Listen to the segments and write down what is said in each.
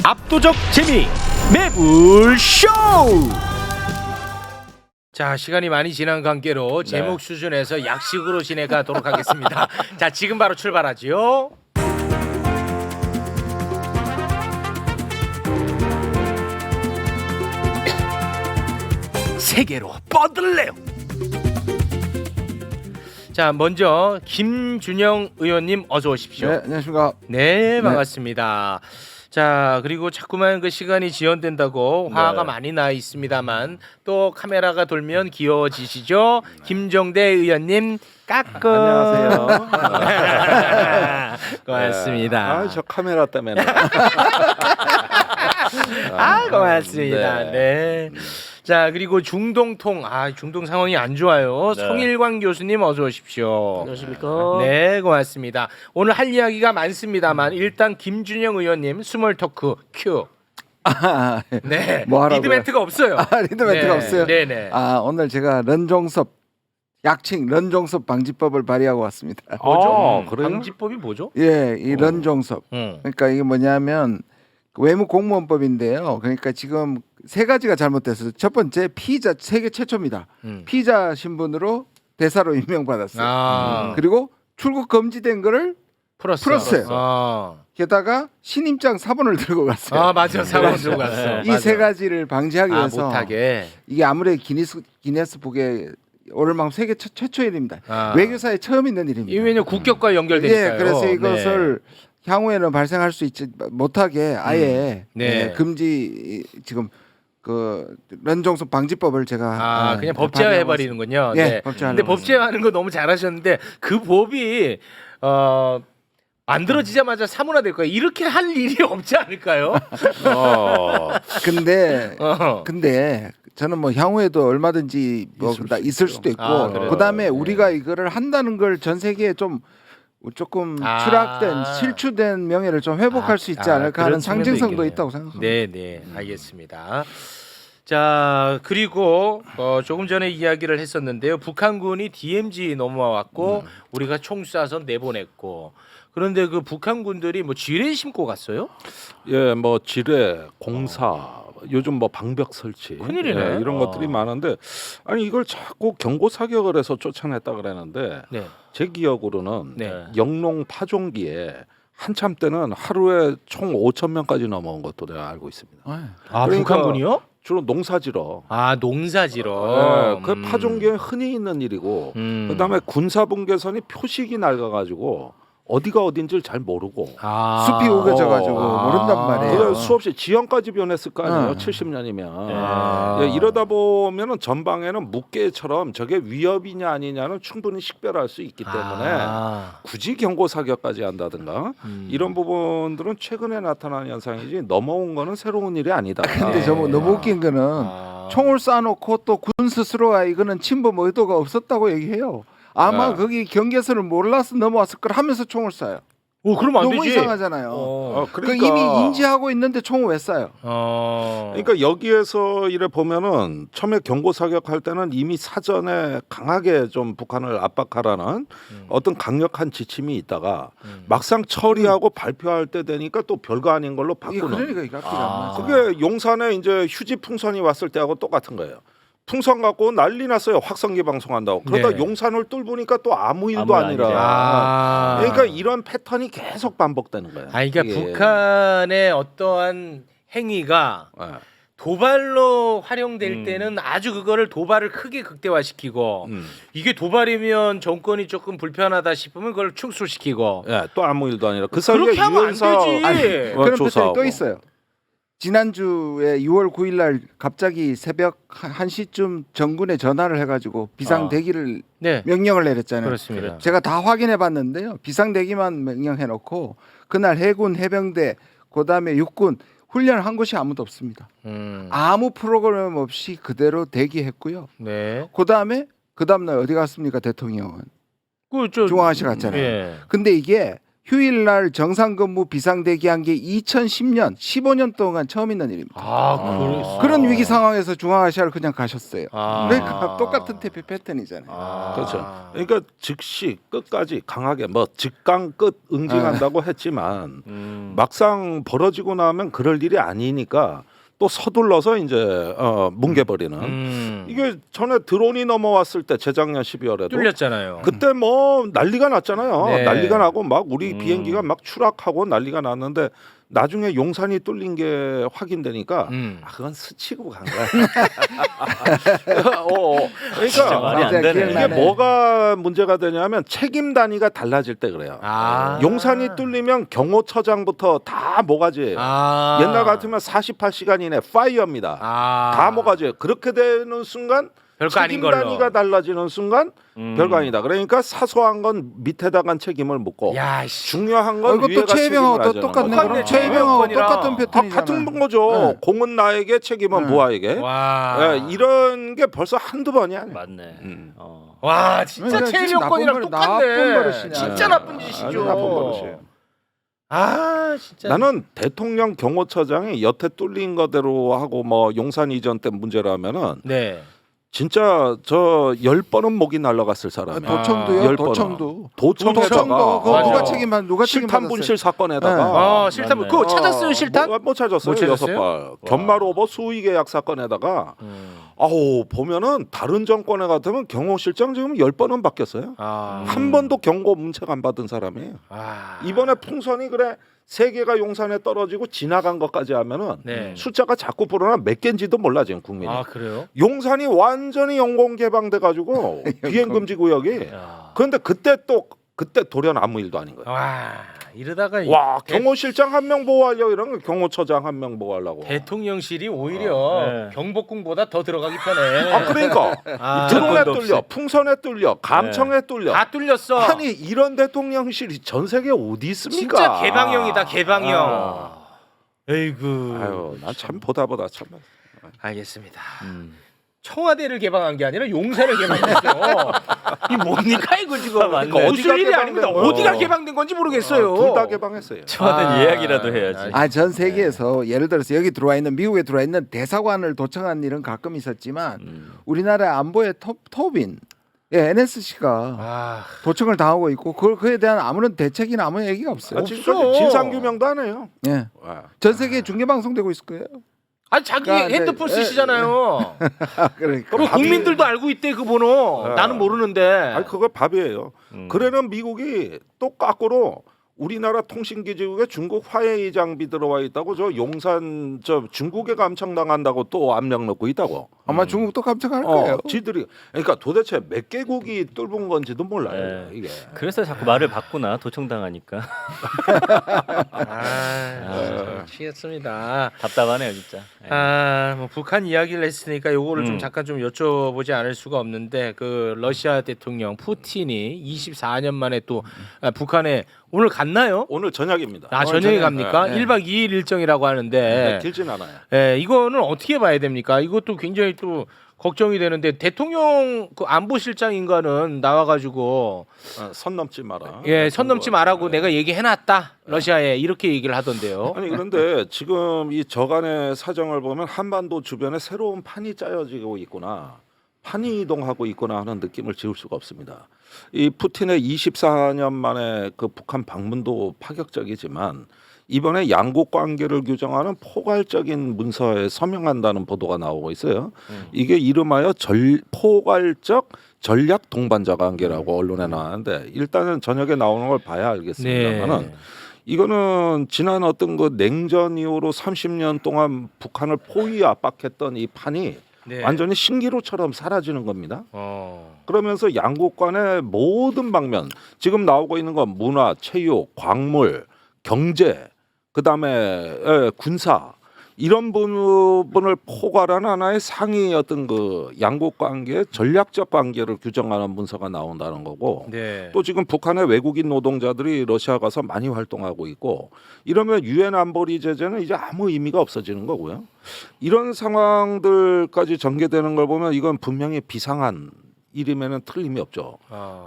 압도적 재미 매불쇼. 자, 시간이 많이 지난 관계로 제목 수준에서 약식으로 진행하도록 하겠습니다. 자, 지금 바로 출발하지요. 세계로 뻗을래요. 자, 먼저 김준영 의원님 어서 오십시오. 네, 안녕하십니까. 네, 반갑습니다. 자, 그리고 자꾸만 그 시간이 지연된다고 화가 많이 나 있습니다만 또 카메라가 돌면 귀여워지시죠? 김종대 의원님 까꿍. 안녕하세요. 고맙습니다. 아, 저 카메라 때문에. 고맙습니다. 네. 자, 그리고 중동통, 중동 상황이 안 좋아요. 성일광 교수님 어서 오십시오. 안녕하십니까. 네, 고맙습니다. 오늘 할 이야기가 많습니다만 일단 김준영 의원님 스몰 토크 큐. 네. 뭐 하라고요? 리드멘트가 없어요. 리드멘트가 없어요. 네네. 오늘 제가 약칭 런종섭 방지법을 발의하고 왔습니다. 뭐죠? 그래요? 방지법이 뭐죠? 예, 이 런종섭. 응. 그러니까 이게 뭐냐면 외무 공무원법인데요. 그러니까 지금 세 가지가 잘못됐어요. 첫 번째, 피의자 세계 최초입니다. 피의자 신분으로 대사로 임명받았어요. 그리고 출국 금지된 거를 풀었어요. 게다가 신임장 사본을 들고 갔어요. 맞아. 사본 들고 갔어. 이 세 가지를 방지하기 위해서 못하게. 이게 아무래도 기네스북에 오를 만큼 세계 최초의 일입니다. 외교사에 처음 있는 일입니다. 이왜냐 국격과 연결되니까요. 예, 그래서 이것을 향후에는 발생할 수 있지 못하게 아예 금지 지금 그 런종섭 방지법을 제가 그냥 법제화해 버리는군요. 예, 네. 근데 법제화하는 거 너무 잘하셨는데 그 법이 만들어지자마자 사문화될 거예요. 이렇게 할 일이 없지 않을까요? 근데 저는 뭐 향후에도 얼마든지 있을 수도 있고 그다음에 우리가 이거를 한다는 걸 전 세계에 조금 추락된 실추된 명예를 좀 회복할 수 있지 않을까 하는 상징성도 있다고 생각합니다. 네, 알겠습니다. 자, 그리고 조금 전에 이야기를 했었는데요. 북한군이 DMZ 넘어왔고 우리가 총 쏴서 내보냈고 그런데 그 북한군들이 뭐 지뢰 심고 갔어요? 예, 뭐 지뢰, 공사, 요즘 뭐 방벽 설치, 큰일이네. 이런 것들이 많은데 아니 이걸 자꾸 경고 사격을 해서 쫓아냈다 그러는데 제 기억으로는 영농 파종기에 한참 때는 하루에 총 5천 명까지 넘어온 것도 내가 알고 있습니다. 그러니까 북한군이요? 주로 농사지러. 농사지러. 그 파종기에 흔히 있는 일이고 그다음에 군사분계선이 표식이 낡아가지고 어디가 어딘지를 잘 모르고 숲이 우겨져가지고 모른단 말이에요. 그래 수없이 지형까지 변했을 거 아니에요. 70년이면 이러다 보면은 전방에는 묵개처럼 저게 위협이냐 아니냐는 충분히 식별할 수 있기 때문에 굳이 경고 사격까지 한다든가 이런 부분들은 최근에 나타난 현상이지 넘어온 거는 새로운 일이 아니다. 근데 너무 웃긴 거는 총을 쏴놓고 또 군 스스로가 이거는 침범 의도가 없었다고 얘기해요. 아마 거기 경계선을 몰라서 넘어왔을 걸 하면서 총을 쏴요. 그럼 안 너무 되지. 이상하잖아요. 그러니까 이미 인지하고 있는데 총을 왜 쏴요? 그러니까 여기에서 이래 보면은 처음에 경고 사격할 때는 이미 사전에 강하게 좀 북한을 압박하라는 어떤 강력한 지침이 있다가 막상 처리하고 발표할 때 되니까 또 별거 아닌 걸로 바꾸는. 그러니까 이게 앞뒤가 안 맞아. 그게 용산에 이제 휴지 풍선이 왔을 때하고 똑같은 거예요. 풍선 갖고 난리 났어요. 확성기 방송한다고. 그러다 용산을 뚫으니까 또 아무 일도 아니라. 그러니까 이런 패턴이 계속 반복되는 거예요. 그러니까 북한의 어떠한 행위가 도발로 활용될 때는 아주 그거를 도발을 크게 극대화시키고 이게 도발이면 정권이 조금 불편하다 싶으면 그걸 축소시키고 또 아무 일도 아니라 그 사이에 그렇게 하면 안 되지. 그런 패턴이 또 있어요. 지난주에 6월 9일 날 갑자기 새벽 1시쯤 정군에 전화를 해가지고 비상대기를 명령을 내렸잖아요. 그렇습니다. 제가 다 확인해 봤는데요. 비상대기만 명령해놓고 그날 해군, 해병대, 그다음에 육군 훈련을 한 곳이 아무도 없습니다. 아무 프로그램 없이 그대로 대기했고요. 그 다음날 어디 갔습니까? 대통령은 중앙아시아 갔잖아요. 근데 이게 휴일날 정상근무 비상대기한 게 2010년 15년 동안 처음 있는 일입니다. 그런 위기 상황에서 중앙아시아를 그냥 가셨어요. 그러니까 똑같은 태페 패턴이잖아요. 그렇죠. 그러니까 즉시 끝까지 강하게 뭐 직강 끝 응징한다고 했지만 막상 벌어지고 나면 그럴 일이 아니니까 또 서둘러서 이제 뭉개버리는. 이게 전에 드론이 넘어왔을 때 재작년 12월에도 뚫렸잖아요. 그때 뭐 난리가 났잖아요. 네. 난리가 나고 막 우리 비행기가 막 추락하고 난리가 났는데 나중에 용산이 뚫린 게 확인되니까 그건 스치고 간 거야. 진짜 말이 안 되네. 이게 뭐가 문제가 되냐면 책임 단위가 달라질 때 그래요. 용산이 뚫리면 경호처장부터 다 모가지예요. 옛날 같으면 48시간 이내 파이어입니다. 다 모가지예요. 그렇게 되는 순간 별거 아닌 책임 걸로. 단위가 달라지는 순간 별거 아니다. 그러니까 사소한 건 밑에다간 책임을 묻고 야, 씨. 중요한 건 이것도 위에가 책임을 최혜병하고 하자는 똑같네. 거죠. 그럼 최혜병하고 최혜병권이랑. 똑같은 패턴이잖아. 같은 거죠. 네. 공은 나에게 책임은 부하에게. 와. 예, 이런 게 벌써 한두 번이 아니야. 맞네. 와, 진짜 그러니까 최혜병권이랑 나쁜 똑같네. 버릇이냐. 진짜 나쁜 아주 짓이죠. 나쁜 버릇이에요. 아, 진짜. 나는 대통령 경호처장이 여태 뚫린 거대로 하고 뭐 용산 이전 때 문제라면은 네. 진짜 저 10번은 목이 날라갔을 사람이야. 도청도요. 10번은. 도청도. 도청에다가 그거 맞아. 누가 책임만 누가 책임 실탄 받았어요? 분실 사건에다가 실탄 맞네. 그거 찾았어요, 실탄? 못 찾았어요. 못 찾았어요? 6발. 견말 오버 수의 계약 사건에다가 아우 보면은 다른 정권에 같으면 경호실장 지금 10번은 바뀌었어요. 한 번도 경고 문책 안 받은 사람이에요. 이번에 풍선이 그래 3개가 용산에 떨어지고 지나간 것까지 하면은 네. 숫자가 자꾸 불어나 몇 개인지도 몰라 지금 국민이. 그래요? 용산이 완전히 영공 개방돼 가지고 비행 금지 구역이. 그런데 그때 돌연 아무 일도 아닌 거예요. 와, 이러다가 와 경호실장 한 명 보호하려고 이런 거 경호처장 한 명 보호하려고. 대통령실이 오히려 네. 경복궁보다 더 들어가기 편해. 그러니까 드론에 사건도 뚫려, 없이. 풍선에 뚫려, 감청에 뚫려. 다 뚫렸어. 아니 이런 대통령실이 전 세계 어디 있습니까? 진짜 개방형이다, 개방형. 에이구. 아유, 난 참 보다 참. 알겠습니다. 청와대를 개방한 게 아니라 용산을 개방했어. 이 뭡니까 이거 지금? 맞네. 그러니까 웃을 어디가 일이 아닙니다. 개방된 어디가 거예요? 개방된 건지 모르겠어요. 둘 다 개방했어요. 청와대 이야기라도 해야지. 전 세계에서 예를 들어서 여기 들어와 있는 미국에 들어와 있는 대사관을 도청한 일은 가끔 있었지만 우리나라 안보의 톱인 NSC가 도청을 당하고 있고 그에 대한 아무런 대책이나 아무 얘기가 없어요. 지금까지 진상 규명도 안 해요. 예. 전 세계 중계 방송되고 있을 거예요. 아니 자기 그러니까 핸드폰 쓰시잖아요. 그러니까 그리고 국민들도 알고 있대 그 번호. 나는 모르는데. 아니 그거 밥이에요. 그래는 미국이 또 거꾸로 우리나라 통신기지국에 중국 화웨이 장비 들어와 있다고 저 용산 저 중국에 감청당한다고 또 압력 넣고 있다고. 아마 중국도 깜짝할 거예요. 지들이 그러니까 도대체 몇 개국이 뚫은 건지도 몰라요. 네. 이게. 그래서 자꾸 말을 바꾸나 도청당하니까. 치겠습니다. 답답하네요 진짜. 뭐 북한 이야기를 했으니까 요거를 좀 잠깐 좀 여쭤보지 않을 수가 없는데 그 러시아 대통령 푸틴이 24년 만에 또 북한에 오늘 갔나요? 오늘 저녁입니다. 저녁에 갑니까? 네. 1박 2일 일정이라고 하는데 길진 않아요. 이거는 어떻게 봐야 됩니까? 이것도 굉장히 또 걱정이 되는데 대통령 그 안보실장인가는 나와가지고 선 넘지 마라. 선 넘지 말라고 내가 얘기해놨다 러시아에 이렇게 얘기를 하던데요. 아니 그런데 지금 이 저간의 사정을 보면 한반도 주변에 새로운 판이 짜여지고 있구나. 판이 이동하고 있구나 하는 느낌을 지울 수가 없습니다. 이 푸틴의 24년 만에 그 북한 방문도 파격적이지만 이번에 양국 관계를 규정하는 포괄적인 문서에 서명한다는 보도가 나오고 있어요. 이게 이름하여 포괄적 전략 동반자 관계라고 언론에 나왔는데 일단은 저녁에 나오는 걸 봐야 알겠습니다만은 이거는 지난 어떤 그 냉전 이후로 30년 동안 북한을 포위 압박했던 이 판이 완전히 신기루처럼 사라지는 겁니다. 그러면서 양국 간의 모든 방면 지금 나오고 있는 건 문화, 체육, 광물, 경제, 그다음에 군사 이런 부분을 포괄한 하나의 상위 어떤 그 양국 관계의 전략적 관계를 규정하는 문서가 나온다는 거고 또 지금 북한의 외국인 노동자들이 러시아 가서 많이 활동하고 있고 이러면 유엔 안보리 제재는 이제 아무 의미가 없어지는 거고요. 이런 상황들까지 전개되는 걸 보면 이건 분명히 비상한 일이면은 틀림이 없죠.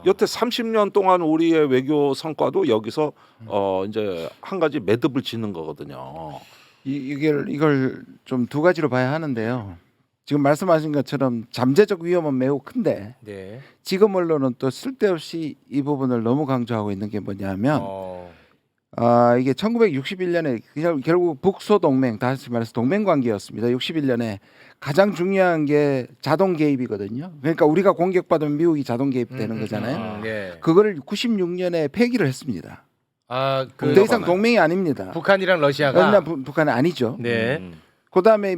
여태 30년 동안 우리의 외교 성과도 여기서 이제 한 가지 매듭을 짓는 거거든요. 이걸 좀 두 가지로 봐야 하는데요. 지금 말씀하신 것처럼 잠재적 위험은 매우 큰데 네. 지금 언론은 또 쓸데없이 이 부분을 너무 강조하고 있는 게 뭐냐면 이게 1961년에 그냥 결국 북소 동맹, 다시 말해서 동맹 관계였습니다. 61년에 가장 중요한 게 자동 개입이거든요. 그러니까 우리가 공격받으면 미국이 자동 개입되는 거잖아요. 네. 그거를 96년에 폐기를 했습니다. 더 이상 동맹이 아닙니다. 북한이랑 러시아가 왜냐면 북한은 아니죠. 네. 그다음에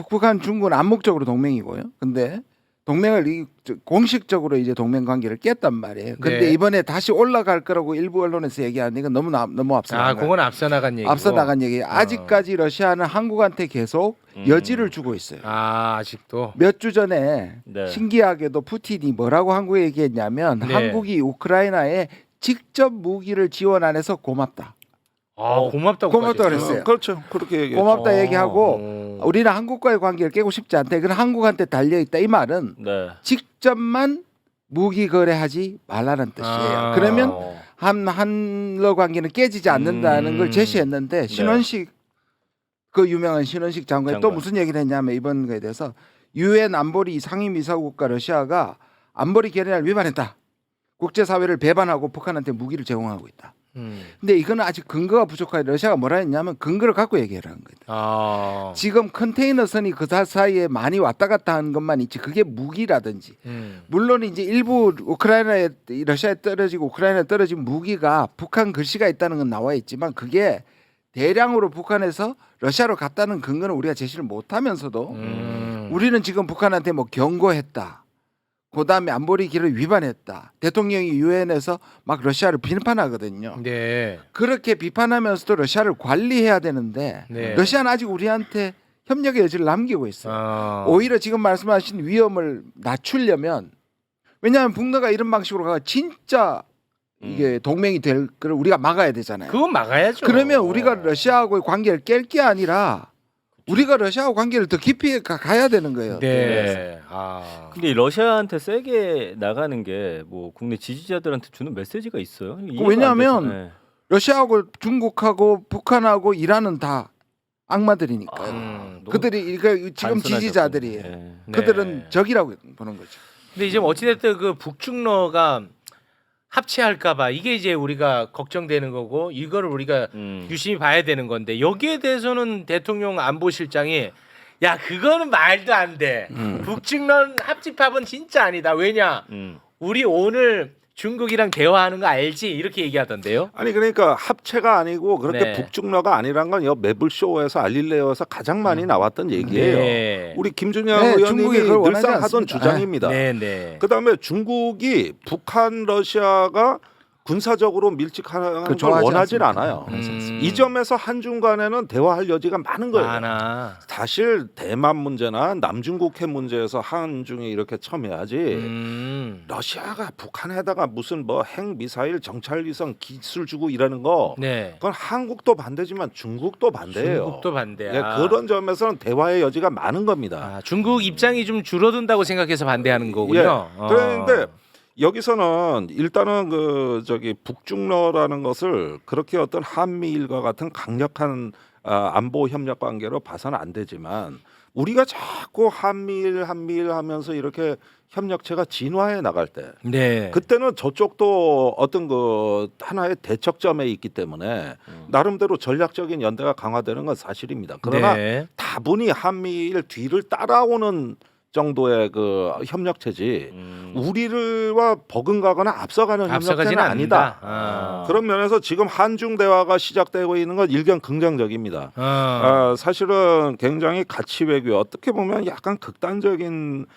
북한 중국은 암묵적으로 동맹이고요. 근데 동맹을 공식적으로 이제 동맹 관계를 깼단 말이에요. 근데 네. 이번에 다시 올라갈 거라고 일부 언론에서 얘기하는 건 너무 앞서 나간 그건 앞서 나간 얘기고. 앞서 나간 얘기예요. 아직까지 러시아는 한국한테 계속 여지를 주고 있어요. 아직도. 몇 주 전에 네. 신기하게도 푸틴이 뭐라고 한국에 얘기했냐면 네. 한국이 우크라이나에 직접 무기를 지원 안 해서 고맙다. 고맙다고 그랬어요. 그렇죠. 그렇게 얘기했죠. 고맙다 얘기하고 우리는 한국과의 관계를 깨고 싶지 않다. 그건 한국한테 달려 있다. 이 말은 네. 직접만 무기 거래하지 말라는 뜻이에요. 그러면 한러 관계는 깨지지 않는다는 걸 제시했는데 신원식 그 유명한 신원식 장관이 또 무슨 얘기를 했냐면 이번 거에 대해서 유엔 안보리 상임이사국가 러시아가 안보리 결의를 위반했다. 국제사회를 배반하고 북한한테 무기를 제공하고 있다. 근데 이거는 아직 근거가 부족하다. 러시아가 뭐라 했냐면 근거를 갖고 얘기하라는 거다. 지금 컨테이너선이 그 사이에 많이 왔다 갔다 하는 것만 있지 그게 무기라든지 물론 이제 일부 우크라이나에 러시아에 떨어지고 우크라이나에 떨어진 무기가 북한 글씨가 있다는 건 나와 있지만 그게 대량으로 북한에서 러시아로 갔다는 근거는 우리가 제시를 못하면서도 우리는 지금 북한한테 뭐 경고했다. 그다음에 안보리 길을 위반했다. 대통령이 유엔에서 막 러시아를 비판하거든요. 네. 그렇게 비판하면서도 러시아를 관리해야 되는데 네. 러시아는 아직 우리한테 협력의 여지를 남기고 있어요. 오히려 지금 말씀하신 위험을 낮추려면 왜냐하면 북러가 이런 방식으로 가서 진짜 이게 동맹이 될 걸 우리가 막아야 되잖아요. 그건 막아야죠. 그러면 우리가 러시아하고의 관계를 깰 게 아니라 우리가 러시아하고 관계를 더 깊이 가야 되는 거예요. 네. 근데 러시아한테 세게 나가는 게 뭐 국내 지지자들한테 주는 메시지가 있어요? 왜냐하면 러시아하고 중국하고 북한하고 이란은 다 악마들이니까요. 그들이 그러니까 지금 지지자들이에요. 네. 그들은 적이라고 보는 거죠. 근데 이제 어찌됐든 그 북중러가 합체할까봐 이게 이제 우리가 걱정되는 거고 이거를 우리가 유심히 봐야 되는 건데 여기에 대해서는 대통령 안보실장이 야 그거는 말도 안 돼. 북중러 합집합은 진짜 아니다. 왜냐? 우리 오늘 중국이랑 대화하는 거 알지? 이렇게 얘기하던데요. 아니 그러니까 합체가 아니고 그렇게 네. 북중러가 아니란 건 이 매블쇼에서 알릴레오에서 가장 많이 나왔던 얘기예요. 네. 우리 김준영 네, 의원님이 중국이 그걸 원하지 늘상 하던 않습니다. 주장입니다. 네. 그다음에 중국이 북한 러시아가 군사적으로 밀집하는 걸 좋아하지 원하지 않습니다. 않아요. 이 점에서 한중 간에는 대화할 여지가 많은 거예요. 많아. 사실 대만 문제나 남중국해 문제에서 한중이 이렇게 첨예하지 러시아가 북한에다가 무슨 뭐 핵 미사일 정찰위성 기술 주고 이러는 거 네. 그건 한국도 반대지만 중국도 반대예요. 중국도 반대야. 예, 그런 점에서는 대화의 여지가 많은 겁니다. 중국 입장이 좀 줄어든다고 생각해서 반대하는 거군요. 예. 그런데 여기서는 일단은 그 북중러라는 것을 그렇게 어떤 한미일과 같은 강력한 안보 협력 관계로 봐서는 안 되지만 우리가 자꾸 한미일 하면서 이렇게 협력체가 진화해 나갈 때 네. 그때는 저쪽도 어떤 그 하나의 대척점에 있기 때문에 나름대로 전략적인 연대가 강화되는 건 사실입니다. 그러나 네. 다분히 한미일 뒤를 따라오는 정도의 그 협력체지 우리를와 버금가거나 앞서가는 협력체는 아니다. 그런 면에서 지금 한중 대화가 시작되고 있는 건 일견 긍정적입니다. 사실은 굉장히 가치 외교 어떻게 보면 약간 극단적인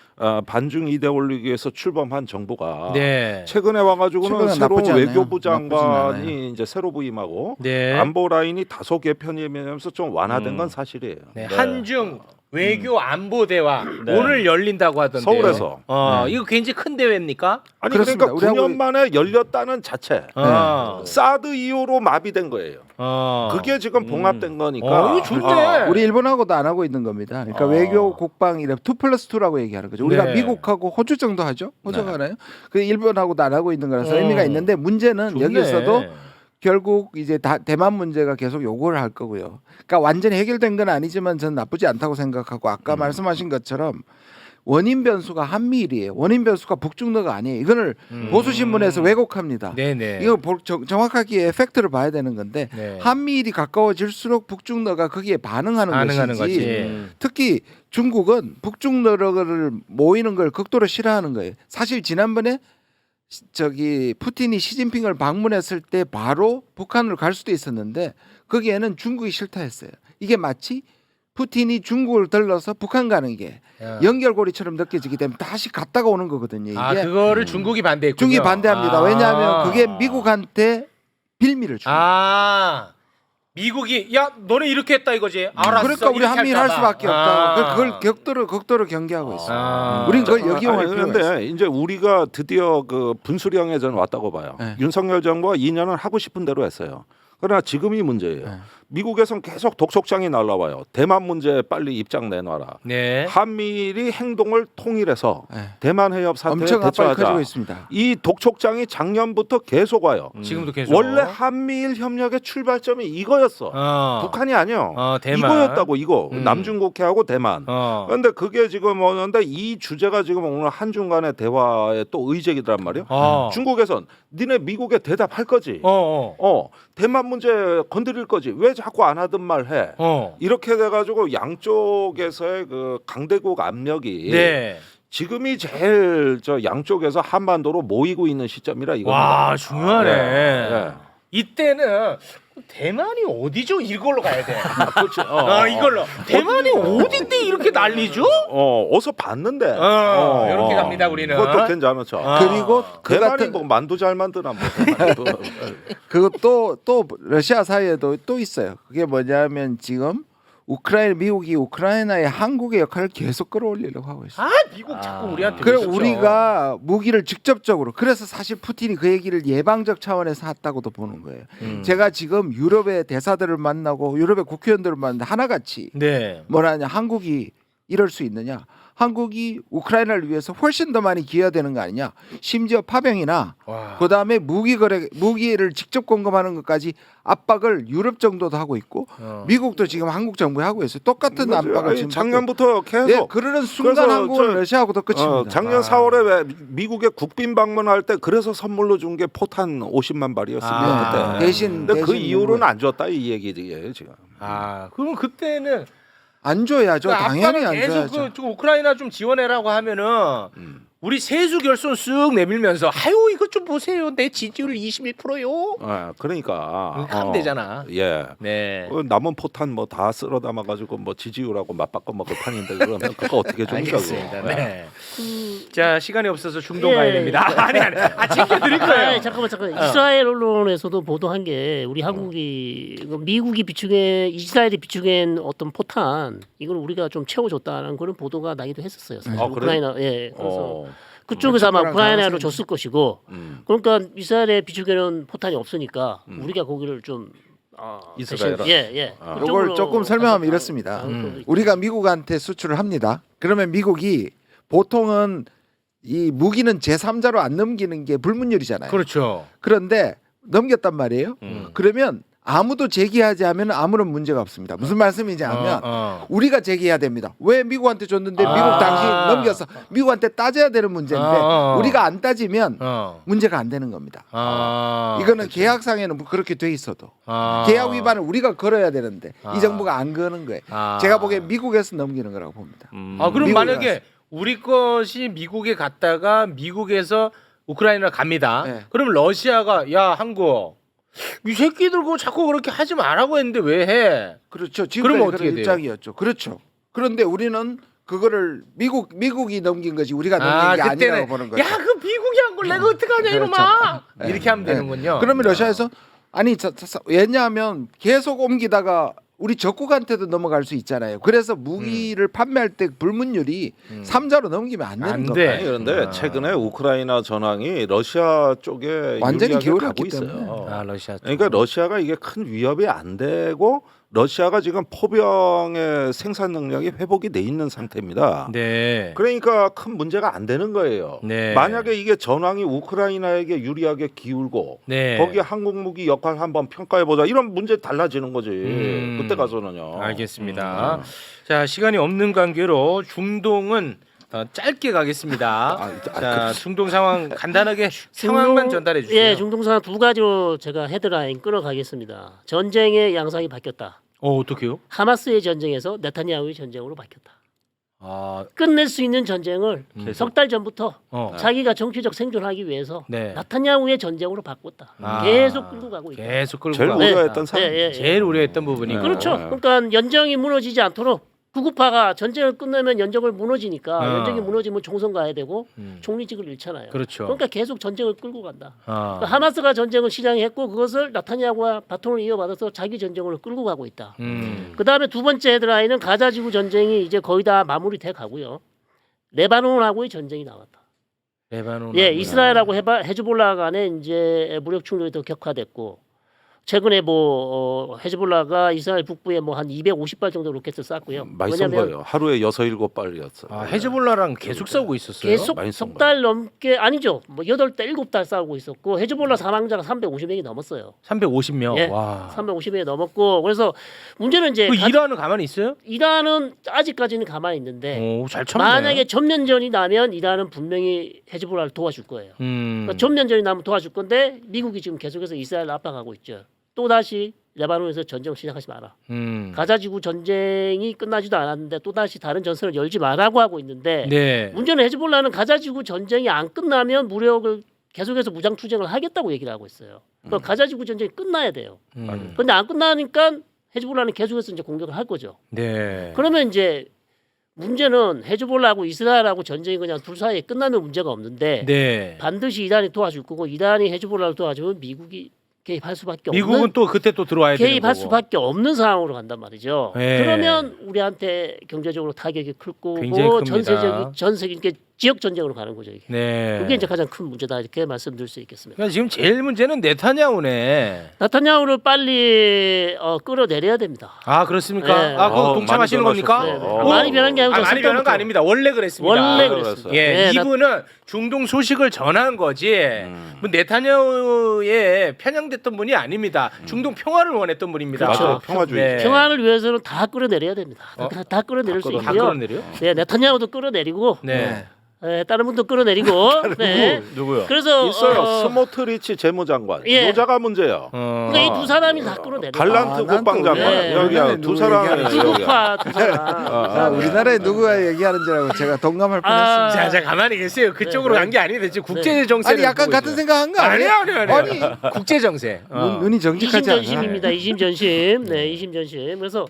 반중 이데올로기에서 출범한 정부가 네. 최근에 와가지고는 새로 나쁘지 않아요. 외교부 나쁘진 않아요. 장관이 이제 새로 부임하고 네. 안보 라인이 다소 개편이 되면서 좀 완화된 건 사실이에요. 네. 한중 외교 안보 대화 네. 오늘 열린다고 하던데요. 서울에서. 이거 굉장히 큰 대회입니까? 아니 그렇습니다. 그러니까 9년 만에 열렸다는 자체. 사드 이후로 마비된 거예요. 그게 지금 봉합된 거니까. 이거 좋네. 우리 일본하고도 안 하고 있는 겁니다. 그러니까 외교 국방 이래 2+2라고 얘기하는 거죠. 우리가 네. 미국하고 호주 정도 하죠. 호주가 하나요? 그 일본하고도 안 하고 있는 거라서 어. 의미가 있는데 문제는 좋네. 여기서도 결국 이제 대만 문제가 계속 요구를 할 거고요. 그러니까 완전히 해결된 건 아니지만 저는 나쁘지 않다고 생각하고 아까 말씀하신 것처럼 원인 변수가 한미일이에요. 원인 변수가 북중러가 아니에요. 이거를 보수 신문에서 왜곡합니다. 네네. 이거 정확하게 팩트를 봐야 되는 건데 네. 한미일이 가까워질수록 북중러가 거기에 반응하는 것이지. 거지. 특히 중국은 북중러를 모이는 걸 극도로 싫어하는 거예요. 사실 지난번에 푸틴이 시진핑을 방문했을 때 바로 북한으로 갈 수도 있었는데 거기에는 중국이 싫다 했어요. 이게 마치 푸틴이 중국을 들러서 북한 가는 게 연결고리처럼 느껴지기 때문에 다시 갔다가 오는 거거든요. 이게 그거를 중국이 반대했군요. 중국이 반대합니다. 왜냐하면 그게 미국한테 빌미를 줍니다. 미국이 야 너네 이렇게 했다 이거지. 알았어. 그러니까 우리 이렇게 한미일 할까 할 봐. 수밖에 없다고. 그걸 극도로 경계하고 있어요. 우린 그걸 역이용할 필요가 있어요. 그런데 이제 우리가 드디어 그 분수령에 전 왔다고 봐요. 네. 윤석열 정부가 2년을 하고 싶은 대로 했어요. 그러나 지금이 문제예요. 네. 미국에선 계속 독촉장이 날라와요. 대만 문제 빨리 입장 내놔라. 네. 한미일이 행동을 통일해서 네. 대만 해협 사태에 엄청 압박이 대처하자. 커지고 있습니다. 이 독촉장이 작년부터 계속 와요. 지금도 계속. 원래 한미일 협력의 출발점이 이거였어. 북한이 아니요. 대만. 이거였다고 이거. 남중국해하고 대만. 그런데 그게 지금 오는데 이 주제가 지금 오늘 한중 간의 대화의 또 의제이란 말이에요. 중국에선 니네 미국에 대답할 거지. 대만 문제 건드릴 거지. 왜 자꾸 안 하던 말 해. 이렇게 돼가지고 양쪽에서의 그 강대국 압력이 네. 지금이 제일 양쪽에서 한반도로 모이고 있는 시점이라 이겁니다. 와 중요하네. 네. 이때는 대만이 어디죠? 이걸로 가야 돼. 그렇지. 이걸로. 대만이 어딘데 이렇게 난리죠? 어서 봤는데. 이렇게 갑니다 우리는. 그것도 괜찮죠. 그리고 그 대만이 같은 뭐 만두 잘 만드나 뭐. 그것도 또 러시아 사이에도 또 있어요. 그게 뭐냐면 지금 미국이 우크라이나의 한국의 역할을 계속 끌어올리려고 하고 있어요. 미국 자꾸 우리한테. 그래 그러시죠. 우리가 무기를 직접적으로 그래서 사실 푸틴이 그 얘기를 예방적 차원에서 했다고도 보는 거예요. 제가 지금 유럽의 대사들을 만나고 유럽의 국회의원들을 만나는데 하나같이 네. 뭐라냐 한국이 이럴 수 있느냐. 한국이 우크라이나를 위해서 훨씬 더 많이 기여해야 되는 거 아니냐. 심지어 파병이나 그다음에 무기를 직접 공급하는 것까지 압박을 유럽 정도도 하고 있고 미국도 지금 한국 정부에 하고 있어요. 똑같은 압박을 지금 작년부터 계속. 네, 그러는 순간 한국은 러시아하고도 끝입니다. 작년 4월에 왜 미국에 국빈 방문할 때 그래서 선물로 준 게 포탄 50만 발이었습니다. 그때. 근데 그 이후로는 안 줬다 이 얘기예요 지금. 그럼 그때는 안 줘야죠. 당연히 안 계속 줘야죠. 그 우크라이나 좀 지원해라고 하면은 우리 세수 결손 쓱 내밀면서 아유 이것 좀 보세요. 내 지지율 21%요. 그러니까 하면 되잖아. 예. 네. 남은 포탄 뭐 다 쓸어 담아 가지고 뭐 지지율하고 맞바꿔 먹을 판인데 그러면 그거 어떻게 줍니까? 알겠습니다. 네. 자 시간이 없어서 중동 가야 됩니다. 아니. 챙겨 드릴 거예요. 잠깐만. 이스라엘 언론에서도 보도한 게 우리 한국이 미국이 이스라엘이 비축한 어떤 포탄 이걸 우리가 좀 채워줬다는 그런 보도가 나기도 했었어요. 사실. 우크라이나 그래서 그쪽에서 아마 우크라이나로 줬을 것이고 그러니까 이스라엘에 비축해놓은 포탄이 없으니까 우리가 거기를 좀 이스라엘은? 이걸 조금 설명하면 이렇습니다. 우리가 미국한테 수출을 합니다. 그러면 미국이 보통은 이 무기는 제3자로 안 넘기는 게 불문율이잖아요. 그렇죠. 그런데 넘겼단 말이에요. 그러면 아무도 제기하지 않으면 아무런 문제가 없습니다. 무슨 말씀이냐 하면 우리가 제기해야 됩니다. 왜 미국한테 줬는데 미국 당시 넘겨서 미국한테 따져야 되는 문제인데 우리가 안 따지면 문제가 안 되는 겁니다. 이거는 계약상에는 그렇게 돼 있어도 계약 위반을 우리가 걸어야 되는데 이 정부가 안 거는 거예요. 제가 보기엔 미국에서 넘기는 거라고 봅니다. 그럼 만약에 우리 것이 미국에 갔다가 미국에서 우크라이나 갑니다. 네. 그럼 러시아가 야 한국 이 새끼들 그거 자꾸 그렇게 하지 말라고 했는데 왜 해? 그렇죠. 그러면 지금까지 어떻게 그런 돼요? 입장이었죠. 그렇죠. 그런데 우리는 그거를 미국이 넘긴 거지 우리가 넘긴 게 아니라고 보는 거죠. 야 그 미국이 한 걸 내가 어떡하냐 이놈아. 이렇게 하면 되는군요. 그러면 러시아에서 아니 왜냐하면 계속 옮기다가 우리 적국한테도 넘어갈 수 있잖아요. 그래서 무기를 판매할 때 불문율이 3자로 넘기면 안 되는 안 거예요. 돼. 아니, 그런데 최근에 우크라이나 전황이 러시아 쪽에 완전히 유리하게 기울었기 가고 있어요. 때문에. 아 러시아. 쪽. 그러니까 러시아가 이게 큰 위협이 안 되고 러시아가 지금 포병의 생산 능력이 회복이 돼 있는 상태입니다. 네. 그러니까 큰 문제가 안 되는 거예요. 네. 만약에 이게 전황이 우크라이나에게 유리하게 기울고 네. 거기 한국 무기 역할 한번 평가해 보자 이런 문제 달라지는 거지. 그때 가서는요. 알겠습니다. 자 시간이 없는 관계로 중동은 짧게 가겠습니다. 자 중동 상황 간단하게 상황만 전달해 주세요. 예, 중동 상황 두 가지로 제가 헤드라인 끌어가겠습니다. 전쟁의 양상이 바뀌었다. 어떻게요? 하마스의 전쟁에서 네타냐후의 전쟁으로 바뀌었다. 아 끝낼 수 있는 전쟁을 석 달 전부터 자기가 정치적 생존하기 위해서 네. 네타냐후의 전쟁으로 바꿨다. 아. 계속 끌고 가고 있다. 계속 끌고 제일 가고 우려했던 있다. 사람. 제일 우려했던 부분이고. 그렇죠. 그러니까 연정이 무너지지 않도록 구구파가 전쟁을 끝내면 연정을 무너지니까 연정이 무너지면 총선 가야 되고 총리직을 잃잖아요. 그렇죠. 그러니까 계속 전쟁을 끌고 간다. 아. 그러니까 하마스가 전쟁을 시작했고 그것을 나타냐후가 바통을 이어받아서 자기 전쟁으로 끌고 가고 있다. 그 다음에 두 번째 헤드라인은 가자 지구 전쟁이 이제 거의 다 마무리돼 가고요. 레바논하고의 전쟁이 나왔다. 레바논. 예, 이스라엘하고 헤즈볼라 간에 이제 무력 충돌이 더 격화됐고 최근에 헤즈볼라가 이스라엘 북부에 한 250발 정도 로켓을 쐈고요. 많이 쏜 거예요. 하루에 6-7발이었어요. 아, 헤즈볼라랑 계속 싸우고 있었어요. 계속 많이 쏜 석 달 넘게 아니죠. 8달 7달 싸우고 있었고 헤즈볼라 사망자가 350명이 넘었어요. 350명. 예, 와. 350명이 넘었고 그래서 문제는 이제 그 이란은 가만히 있어요? 이란은 아직까지는 가만히 있는데 오, 잘 참네. 만약에 전면전이 나면 이란은 분명히 헤즈볼라를 도와줄 거예요. 그러니까 전면전이 나면 도와줄 건데 미국이 지금 계속해서 이스라엘을 압박하고 있죠. 또 다시 레바논에서 전쟁을 시작하지 마라. 가자지구 전쟁이 끝나지도 않았는데 또 다시 다른 전선을 열지 마라고 하고 있는데 네. 문제는 헤즈볼라는 가자지구 전쟁이 안 끝나면 무력을 계속해서 무장 투쟁을 하겠다고 얘기를 하고 있어요. 그러니까 가자지구 전쟁이 끝나야 돼요. 그런데 안 끝나니까 헤즈볼라는 계속해서 이제 공격을 할 거죠. 네. 그러면 이제 문제는 헤즈볼라하고 이스라엘하고 전쟁이 그냥 둘 사이에 끝나면 문제가 없는데 네. 반드시 이란이 도와줄 거고 이란이 헤즈볼라를 도와주면 미국이 개입할 수밖에 미국은 없는 또 그때 또 들어와야 되는 개입할 거고. 수밖에 없는 상황으로 간단 말이죠. 네. 그러면 우리한테 경제적으로 타격이 클 굉장히 거고 큽니다. 전세계 이게 지역 전쟁으로 가는 거죠. 이게. 네. 그게 이제 가장 큰 문제다 이렇게 말씀드릴 수 있겠습니다. 그러니까 지금 제일 문제는 네타냐후네. 나타냐후를 빨리 끌어내려야 됩니다. 아 그렇습니까? 네. 아 그거 어, 동참하시는 많이 겁니까? 변하셨어요. 네. 많이 변한 게 아니고 많이 변한 거 아닙니다. 원래 그랬습니다. 원래 아, 그랬습니다. 예, 네, 이분은 중동 소식을 전한 거지. 뭐 네타냐후에 편향됐던 분이 아닙니다. 중동 평화를 원했던 분입니다. 그렇죠. 맞아요. 평화주의. 네. 평화를 위해서는 다 끌어내려야 됩니다. 다 끌어내릴 수 다 있고요. 끌어내려? 네, 네타냐후도 끌어내리고 네. 다른 분도 끌어내리고 네. 누구요? 그래서 있어요. 스모트리치 재무장관. 예. 여자가 문제예요. 그러니까 이 두 사람이 다 끌어내려. 갈란트 난 국방장관. 또 네. 여기야 우리나라에 두 누구 사람이에요. 얘기하는지. 여기야. 구파 두 사람. 아, 우리나라에 누가 얘기하는 줄 알고 제가 동감할 뻔했습니다. 자, 가만히 계세요. 그쪽으로 네. 간 게 아닌데 지금 국제 정세. 아니 약간 같은 생각한 거 아니에요, 아니에요? 아니에요. 국제 정세. 눈이 정직하지 않아. 이심전심입니다. 이심전심. 네, 이심전심. 그래서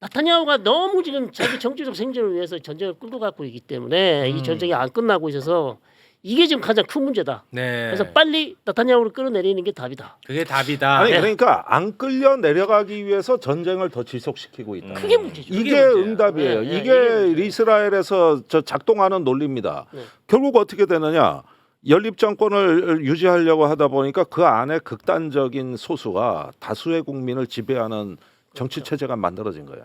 나타냐후가 너무 지금 자기 정치적 생존을 위해서 전쟁을 끌고 가고 있기 때문에 이 전쟁이 안 끝나고 있어서 이게 지금 가장 큰 문제다. 네. 그래서 빨리 나타냐후를 끌어내리는 게 답이다. 그게 답이다. 아니 네. 그러니까 안 끌려 내려가기 위해서 전쟁을 더 지속시키고 있다. 그게 문제죠. 이게 문제야. 응답이에요. 네, 네, 이게 이게 이스라엘에서 작동하는 논리입니다. 네. 결국 어떻게 되느냐? 연립 정권을 유지하려고 하다 보니까 그 안에 극단적인 소수가 다수의 국민을 지배하는 정치 체제가 만들어진 거예요.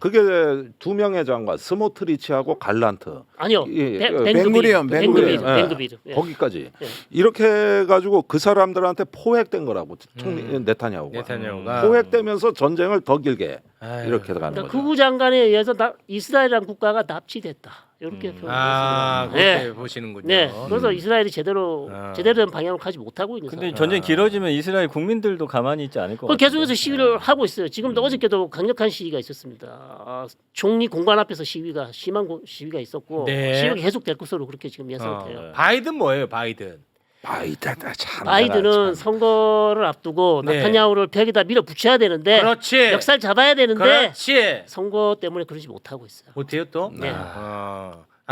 그게 두 명의 장관 스모트리치하고 갈란트 아니요. 예, 벤구리온, 벤그비르. 예. 거기까지 예. 이렇게 해가지고 그 사람들한테 포획된 거라고 총리 네타냐후가 네타냐후가 포획되면서 전쟁을 더 길게 아유. 이렇게 가는 그러니까 거죠. 극우 장관에 의해서 이스라엘이라는 국가가 납치됐다. 이렇게 아, 표현했습니다. 그렇게 네. 보시는군요. 네, 그래서 이스라엘이 제대로 된 방향으로 가지 못하고 있는 근데 상황. 전쟁 길어지면 이스라엘 국민들도 가만히 있지 않을 것 그 같아요. 계속해서 시위를 하고 있어요. 지금도 어저께도 강력한 시위가 있었습니다. 총리 공관 앞에서 심한 시위가 있었고 네. 시위가 계속 될 것으로 그렇게 지금 예상돼요. 바이든 뭐예요, 바이든? 바이든 참 바이든은 선거를 앞두고 네. 나타냐후를 벽에다 밀어붙여야 되는데 그렇지. 역살 잡아야 되는데 그렇지. 선거 때문에 그러지 못하고 있어요. 못해요 또? 네.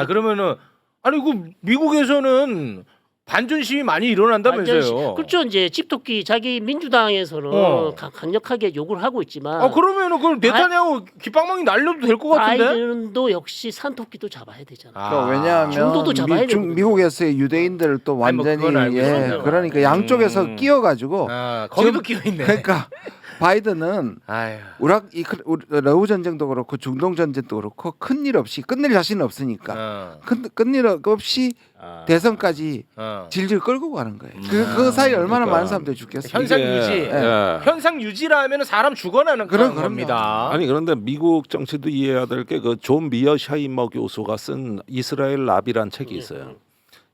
그러면은 아니 그 미국에서는 반전 시위 많이 일어난다면서요. 그렇죠. 이제 집토끼 자기 민주당에서는 강력하게 욕을 하고 있지만 그러면은 그걸 네타냐후 깃방망이 날려도 될 것 같은데. 바이든도 역시 산토끼도 잡아야 되잖아. 그러니까 왜냐하면 중도도 잡아야 되거든요. 미국에서의 유대인들을 또 아니, 뭐 완전히 그건 알고 있어요. 그러니까 양쪽에서 끼어가지고 거기도 지금- 끼어 있네. 그러니까 바이든은 아유. 러우 전쟁도 그렇고 중동 전쟁도 그렇고 큰일 없이 끝낼 자신은 없으니까 큰일 없이 대선까지 질질 끌고 가는 거예요. 그 사이 얼마나 많은 사람들이 죽겠어요. 현상 유지. 예. 현상 유지라면 사람 죽어나는 그런 겁니다. 아니 그런데 미국 정치도 이해해야 될 게 그 존 미어샤이머 교수가 쓴 이스라엘 랍이란 책이 있어요.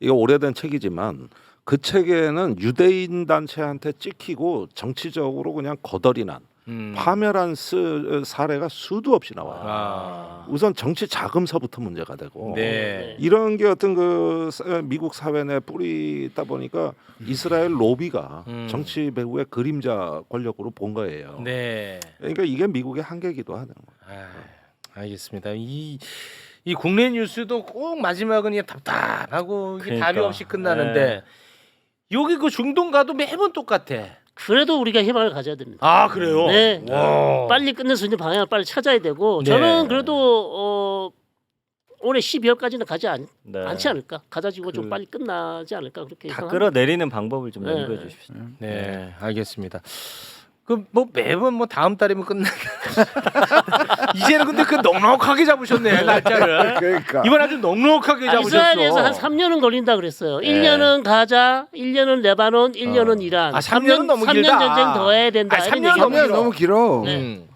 이거 오래된 책이지만 그 책에는 유대인 단체한테 찍히고 정치적으로 그냥 거덜이 난 파멸한 사례가 수도 없이 나와요. 우선 정치 자금서부터 문제가 되고 네. 이런 게 어떤 그 미국 사회 내 뿌리 있다 보니까 이스라엘 로비가 정치 배후의 그림자 권력으로 본 거예요. 네. 그러니까 이게 미국의 한계이기도 하는 거예요. 알겠습니다. 이 국내 뉴스도 꼭 마지막은 그냥 답답하고 이게 그러니까. 답이 없이 끝나는데 여기 그 중동 가도 매번 똑같아. 그래도 우리가 희망을 가져야 됩니다. 아 그래요? 네. 와. 빨리 끝낼 수 있는 방향을 빨리 찾아야 되고 네. 저는 그래도 올해 12월까지는 가지 네. 않지 않을까. 가다지고 좀 빨리 끝나지 않을까 그렇게 다 생각합니다. 끌어내리는 방법을 좀 네. 연구해 주십시오. 네, 알겠습니다. 그 뭐 매번 뭐 다음 달이면 끝나. 이제는 근데 그 넉넉하게 잡으셨네 날짜를. 그러니까 이번 아주 넉넉하게 잡으셨어. 이스라엘에서 한 3년은 걸린다 그랬어요. 1년은 가자, 1년은 레바논, 1년은 이란. 3년은 너무 3년 길다. 전쟁 더 해야 된다. 아니, 이런 3년 얘기하고 3년 너무 길어. 음.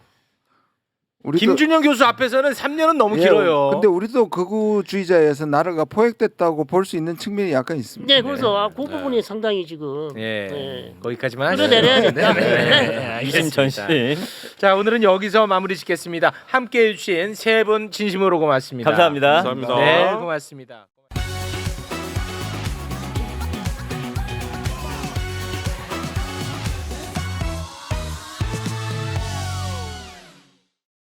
우리도- 김준영 교수 앞에서는 3년은 너무 예, 길어요. 근데 우리도 극우주의자에서 나라가 포획됐다고 볼 수 있는 측면이 약간 있습니다. 네, 그래서 그 부분이 상당히 지금 예, 네. 거기까지만 끌어내려야 된다. 네, 이심 전심. 자, 오늘은 여기서 마무리 짓겠습니다. 함께해 주신 세 분 진심으로 고맙습니다. 감사합니다. 감사합니다. 네, 고맙습니다.